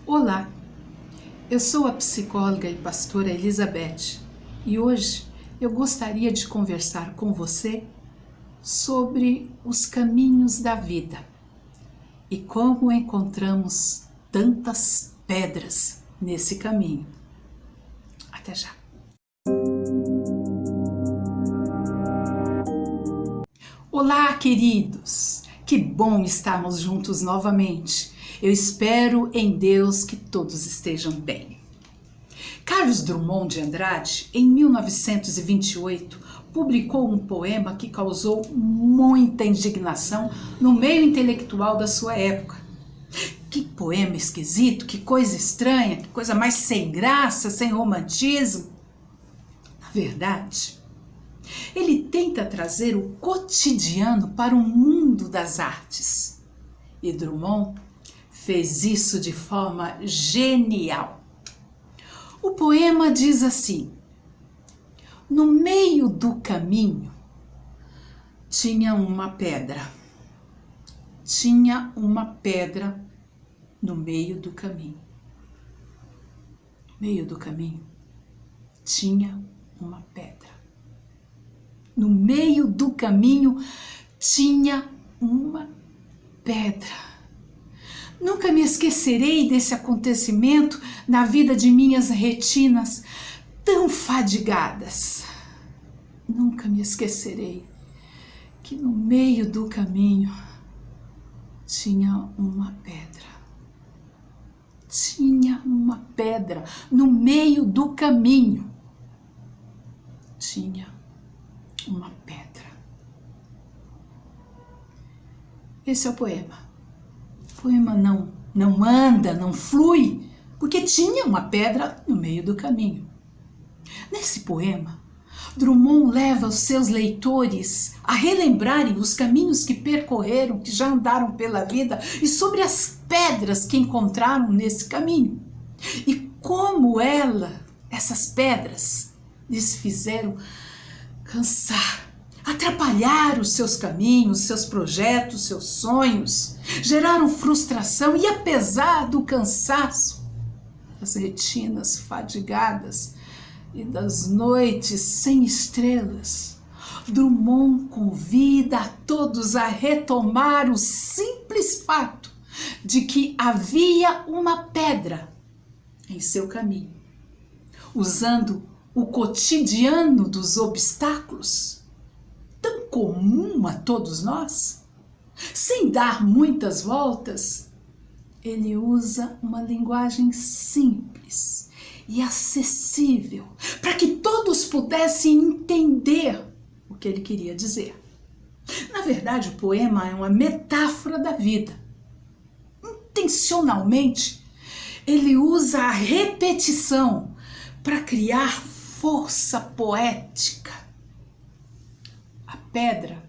Olá, eu sou a psicóloga e pastora Elizabeth e hoje eu gostaria de conversar com você sobre os caminhos da vida e como encontramos tantas pedras nesse caminho. Até já! Olá, queridos! Que bom estarmos juntos novamente. Eu espero em Deus que todos estejam bem. Carlos Drummond de Andrade, em 1928, publicou um poema que causou muita indignação no meio intelectual da sua época. Que poema esquisito, que coisa estranha, que coisa mais sem graça, sem romantismo. Na verdade, ele tenta trazer o cotidiano para o mundo das artes. E Drummond fez isso de forma genial. O poema diz assim: no meio do caminho tinha uma pedra. Tinha uma pedra no meio do caminho. No meio do caminho tinha uma pedra. No meio do caminho tinha uma pedra. Nunca me esquecerei desse acontecimento na vida de minhas retinas tão fadigadas. Nunca me esquecerei que no meio do caminho tinha uma pedra. Tinha uma pedra no meio do caminho. Tinha uma pedra. Esse é o poema. O poema não anda, não flui, porque tinha uma pedra no meio do caminho. Nesse poema, Drummond leva os seus leitores a relembrarem os caminhos que percorreram, que já andaram pela vida, e sobre as pedras que encontraram nesse caminho. E como essas pedras, lhes fizeram cansar, atrapalhar os seus caminhos, seus projetos, seus sonhos, geraram frustração e, apesar do cansaço, das retinas fadigadas e das noites sem estrelas, Drummond convida a todos a retomar o simples fato de que havia uma pedra em seu caminho, usando o cotidiano dos obstáculos, tão comum a todos nós, sem dar muitas voltas. Ele usa uma linguagem simples e acessível para que todos pudessem entender o que ele queria dizer. Na verdade, o poema é uma metáfora da vida. Intencionalmente, ele usa a repetição para criar força poética. A pedra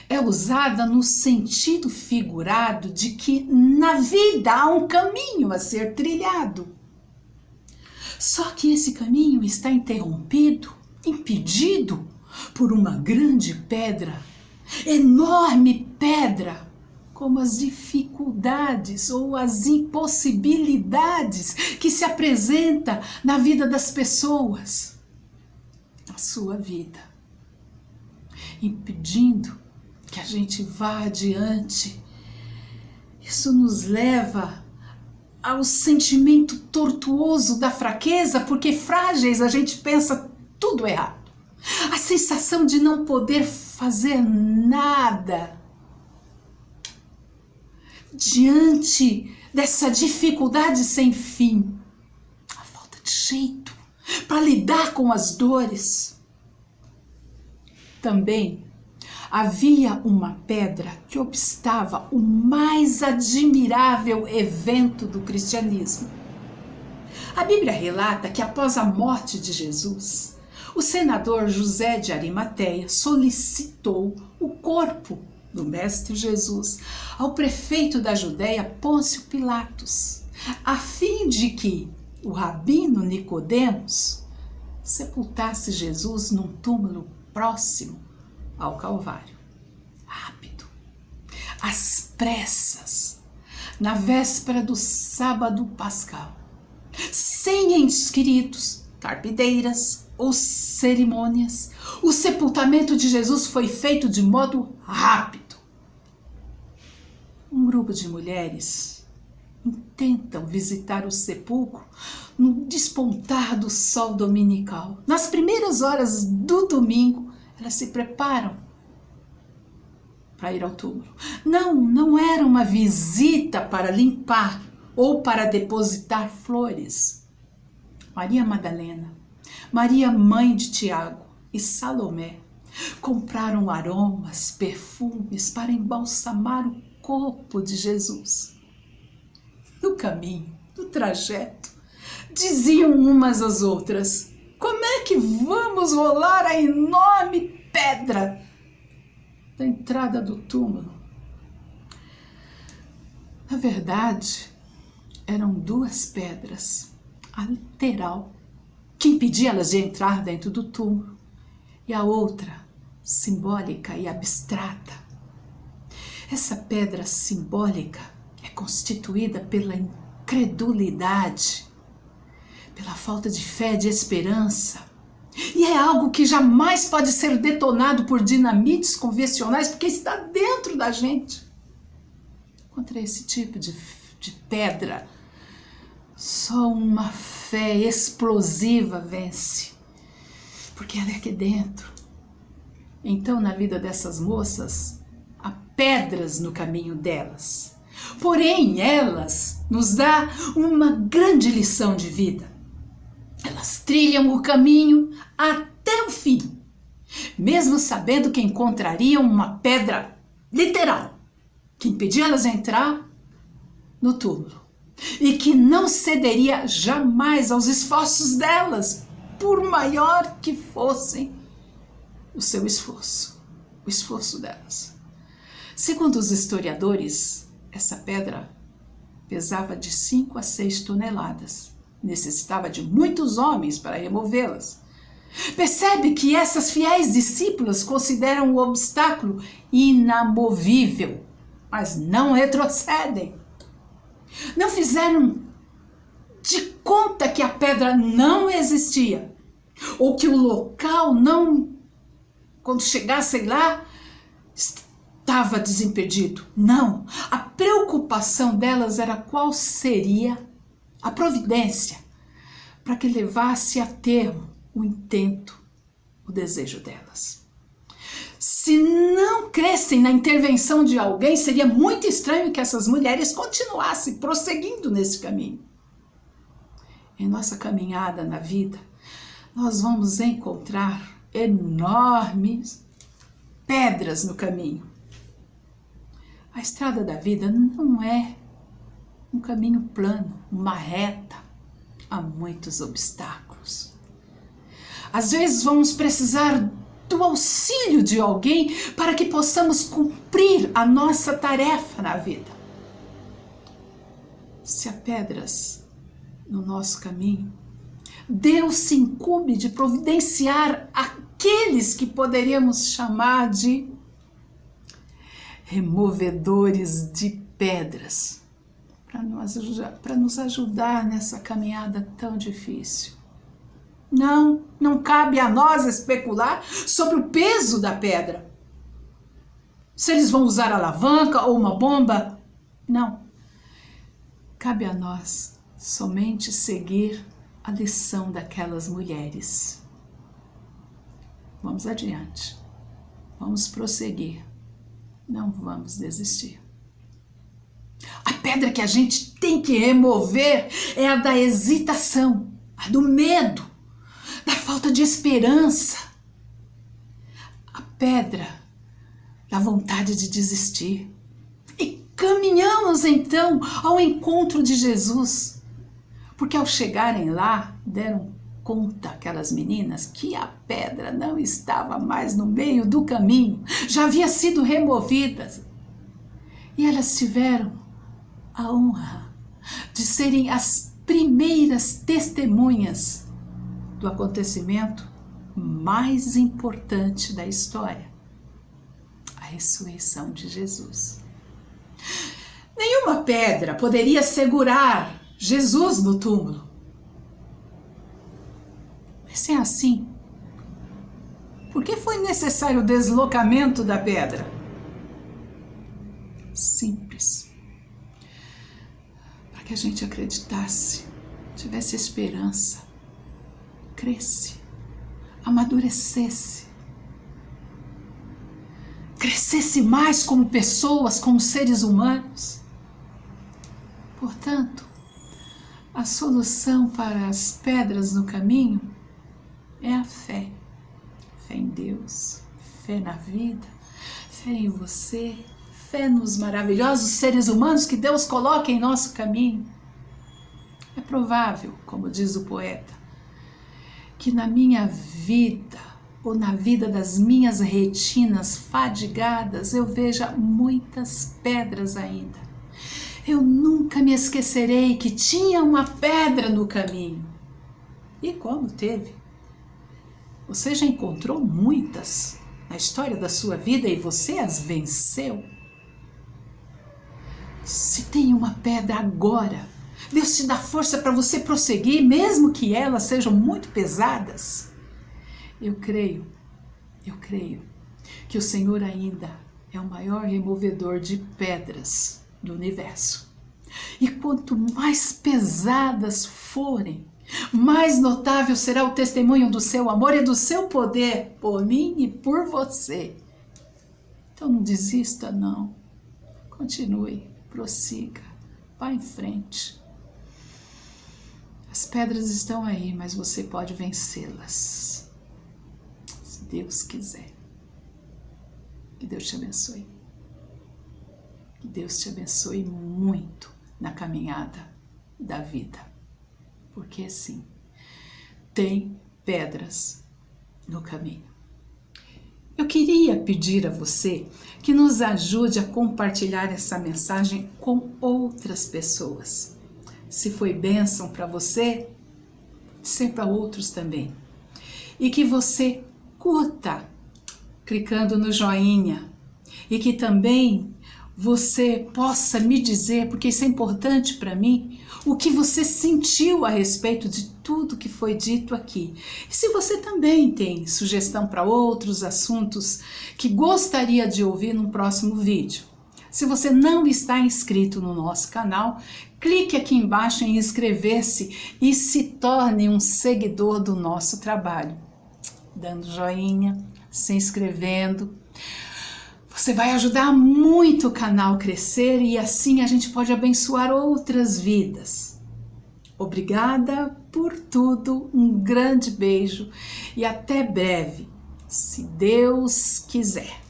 é usada no sentido figurado de que na vida há um caminho a ser trilhado. Só que esse caminho está interrompido, impedido por uma grande pedra, enorme pedra, como as dificuldades ou as impossibilidades que se apresentam na vida das pessoas, na sua vida, impedindo que a gente vá adiante. Isso nos leva ao sentimento tortuoso da fraqueza, porque frágeis a gente pensa tudo errado. A sensação de não poder fazer nada diante dessa dificuldade sem fim, a falta de jeito para lidar com as dores. Também havia uma pedra que obstava o mais admirável evento do cristianismo. A Bíblia relata que após a morte de Jesus, o senador José de Arimateia solicitou o corpo do Mestre Jesus ao prefeito da Judéia, Pôncio Pilatos, a fim de que o rabino Nicodemos sepultasse Jesus num túmulo próximo ao Calvário. Rápido, às pressas, na véspera do sábado pascal, sem entes queridos, carpideiras ou cerimônias, o sepultamento de Jesus foi feito de modo rápido. Um grupo de mulheres intentam visitar o sepulcro no despontar do sol dominical. Nas primeiras horas do domingo, elas se preparam para ir ao túmulo. Não era uma visita para limpar ou para depositar flores. Maria Madalena, Maria mãe de Tiago e Salomé compraram aromas, perfumes para embalsamar o corpo de Jesus. No caminho, no trajeto, diziam umas às outras: como é que vamos rolar a enorme pedra da entrada do túmulo? Na verdade, eram duas pedras, a literal, que impedia elas de entrar dentro do túmulo, e a outra, simbólica e abstrata. Essa pedra simbólica é constituída pela incredulidade, pela falta de fé, de esperança, e é algo que jamais pode ser detonado por dinamites convencionais, porque está dentro da gente. Contra esse tipo de pedra, só uma fé explosiva vence, porque ela é aqui dentro. Então, na vida dessas moças, há pedras no caminho delas. Porém, elas nos dão uma grande lição de vida. Elas trilham o caminho até o fim, mesmo sabendo que encontrariam uma pedra literal, que impedia elas de entrar no túmulo, e que não cederia jamais aos esforços delas, por maior que fossem o seu esforço, o esforço delas. Segundo os historiadores, essa pedra pesava de 5 a 6 toneladas. Necessitava de muitos homens para removê-las. Percebe que essas fiéis discípulas consideram o obstáculo inamovível, mas não retrocedem. Não fizeram de conta que a pedra não existia, ou que o local não, quando chegassem lá, estava desimpedido. Não, a preocupação delas era qual seria a providência para que levasse a termo o intento, o desejo delas. Se não crescem na intervenção de alguém, seria muito estranho que essas mulheres continuassem prosseguindo nesse caminho. Em nossa caminhada na vida, nós vamos encontrar enormes pedras no caminho. A estrada da vida não é um caminho plano, uma reta. Há muitos obstáculos. Às vezes vamos precisar do auxílio de alguém para que possamos cumprir a nossa tarefa na vida. Se há pedras no nosso caminho, Deus se incumbe de providenciar aqueles que poderíamos chamar de removedores de pedras, para nos ajudar nessa caminhada tão difícil. Não cabe a nós especular sobre o peso da pedra. Se eles vão usar alavanca ou uma bomba, não. Cabe a nós somente seguir a lição daquelas mulheres. Vamos adiante. Vamos prosseguir. Não vamos desistir. A pedra que a gente tem que remover é a da hesitação, a do medo, da falta de esperança. A pedra da vontade de desistir. E caminhamos então ao encontro de Jesus, porque ao chegarem lá, deram conta aquelas meninas que a pedra não estava mais no meio do caminho, já havia sido removida. E elas tiveram a honra de serem as primeiras testemunhas do acontecimento mais importante da história, a ressurreição de Jesus. Nenhum uma pedra poderia segurar Jesus no túmulo, mas se é assim, por que foi necessário o deslocamento da pedra? Simples. Para que a gente acreditasse, tivesse esperança, cresce, amadurecesse, crescesse mais como pessoas, como seres humanos. Portanto, a solução para as pedras no caminho é a fé. Fé em Deus, fé na vida, fé em você, fé nos maravilhosos seres humanos que Deus coloca em nosso caminho. É provável, como diz o poeta, que na minha vida ou na vida das minhas retinas fadigadas eu veja muitas pedras ainda. Eu nunca me esquecerei que tinha uma pedra no caminho. E como teve? Você já encontrou muitas na história da sua vida e você as venceu? Se tem uma pedra agora, Deus te dá força para você prosseguir, mesmo que elas sejam muito pesadas. Eu creio que o Senhor ainda é o maior removedor de pedras do universo. E quanto mais pesadas forem, mais notável será o testemunho do seu amor e do seu poder por mim e por você. Então não desista, não. Continue, prossiga, vá em frente. As pedras estão aí, mas você pode vencê-las, se Deus quiser. Que Deus te abençoe. Que Deus te abençoe muito na caminhada da vida. Porque sim, tem pedras no caminho. Eu queria pedir a você que nos ajude a compartilhar essa mensagem com outras pessoas. Se foi bênção para você, ser para outros também. E que você curta, clicando no joinha. E que também você possa me dizer, porque isso é importante para mim, o que você sentiu a respeito de tudo que foi dito aqui. E se você também tem sugestão para outros assuntos que gostaria de ouvir num próximo vídeo. Se você não está inscrito no nosso canal, clique aqui embaixo em inscrever-se e se torne um seguidor do nosso trabalho. Dando joinha, se inscrevendo. Você vai ajudar muito o canal a crescer e assim a gente pode abençoar outras vidas. Obrigada por tudo, um grande beijo e até breve, se Deus quiser.